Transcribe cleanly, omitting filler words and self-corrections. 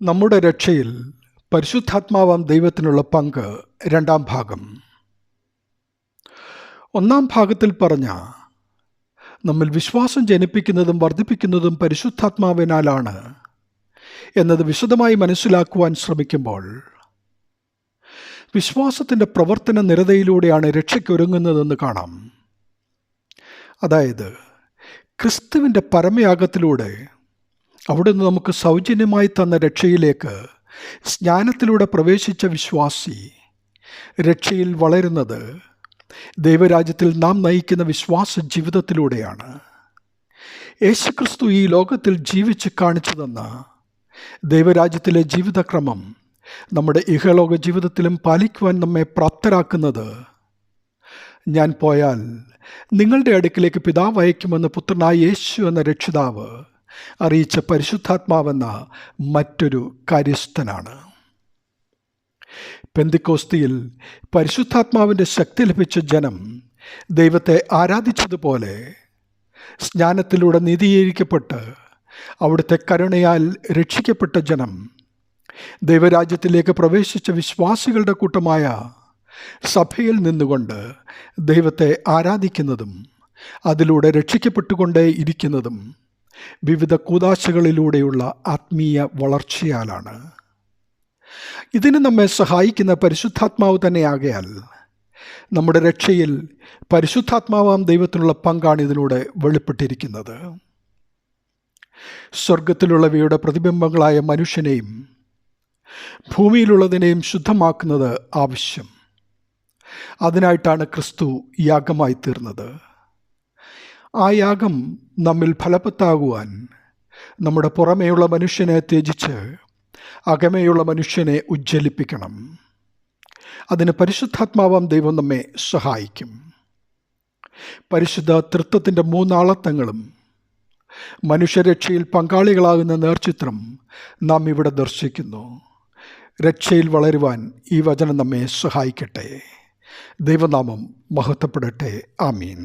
നമ്മുടെ രക്ഷയിൽ പരിശുദ്ധാത്മാവാം ദൈവത്തിനുള്ള പങ്ക് രണ്ടാം ഭാഗം. ഒന്നാം ഭാഗത്തിൽ പറഞ്ഞ നമ്മിൽ വിശ്വാസം ജനിപ്പിക്കുന്നതും വർദ്ധിപ്പിക്കുന്നതും പരിശുദ്ധാത്മാവിനാലാണ് എന്നത് വിശദമായി മനസ്സിലാക്കുവാൻ ശ്രമിക്കുമ്പോൾ വിശ്വാസത്തിൻ്റെ പ്രവർത്തന നിരതയിലൂടെയാണ് രക്ഷയ്ക്കൊരുങ്ങുന്നതെന്ന് കാണാം. അതായത് ക്രിസ്തുവിൻ്റെ പരമയാഗത്തിലൂടെ അവിടുന്ന് നമുക്ക് സൗജന്യമായി തന്ന രക്ഷയിലേക്ക് സ്നാനത്തിലൂടെ പ്രവേശിച്ച വിശ്വാസി രക്ഷയിൽ വളരുന്നത് ദൈവരാജ്യത്തിൽ നാം നയിക്കുന്ന വിശ്വാസ ജീവിതത്തിലൂടെയാണ്. യേശുക്രിസ്തു ഈ ലോകത്തിൽ ജീവിച്ച് കാണിച്ചു തന്ന ദൈവരാജ്യത്തിലെ ജീവിതക്രമം നമ്മുടെ ഇഹലോക ജീവിതത്തിലും പാലിക്കുവാൻ നമ്മെ പ്രാപ്തരാക്കുന്നത് ഞാൻ പോയാൽ നിങ്ങളുടെ അടുക്കിലേക്ക് പിതാവ് അയക്കുമെന്ന് പുത്രനായ യേശു എന്ന രക്ഷിതാവ് അറിയിച്ച പരിശുദ്ധാത്മാവെന്ന മറ്റൊരു കാര്യസ്ഥനാണ്. പെന്തിക്കോസ്തിയിൽ പരിശുദ്ധാത്മാവിൻ്റെ ശക്തി ലഭിച്ച ജനം ദൈവത്തെ ആരാധിച്ചതുപോലെ സ്നാനത്തിലൂടെ നീതീകരിക്കപ്പെട്ട് അവിടുത്തെ കരുണയാൽ രക്ഷിക്കപ്പെട്ട ജനം ദൈവരാജ്യത്തിലേക്ക് പ്രവേശിച്ച വിശ്വാസികളുടെ കൂട്ടമായ സഭയിൽ നിന്നുകൊണ്ട് ദൈവത്തെ ആരാധിക്കുന്നതും അതിലൂടെ രക്ഷിക്കപ്പെട്ടുകൊണ്ടേ ഇരിക്കുന്നതും വിവിധ കൂദാശകളിലൂടെയുള്ള ആത്മീയ വളർച്ചയാലാണ്. ഇതിന് നമ്മെ സഹായിക്കുന്ന പരിശുദ്ധാത്മാവ് തന്നെയാകയാൽ നമ്മുടെ രക്ഷയിൽ പരിശുദ്ധാത്മാവാം ദൈവത്തിനുള്ള പങ്കാണ് ഇതിലൂടെ വെളിപ്പെട്ടിരിക്കുന്നത്. സ്വർഗത്തിലുള്ളവയുടെ പ്രതിബിംബങ്ങളായ മനുഷ്യനെയും ഭൂമിയിലുള്ളതിനെയും ശുദ്ധമാക്കുന്നത് ആവശ്യം. അതിനായിട്ടാണ് ക്രിസ്തു യാഗമായി തീർന്നത്. ആ യാഗം നമ്മിൽ ഫലവത്താകുവാൻ നമ്മുടെ പുറമേയുള്ള മനുഷ്യനെ ത്യജിച്ച് അകമേയുള്ള മനുഷ്യനെ ഉജ്ജ്വലിപ്പിക്കണം. അതിന് പരിശുദ്ധാത്മാവാം ദൈവം നമ്മെ സഹായിക്കും. പരിശുദ്ധ തൃത്വത്തിൻ്റെ മൂന്നാളത്വങ്ങളും മനുഷ്യരക്ഷയിൽ പങ്കാളികളാകുന്ന നേർചിത്രം നാം ഇവിടെ ദർശിക്കുന്നു. രക്ഷയിൽ വളരുവാൻ ഈ വചനം നമ്മെ സഹായിക്കട്ടെ. ദൈവനാമം മഹത്വപ്പെടട്ടെ. ആമീൻ.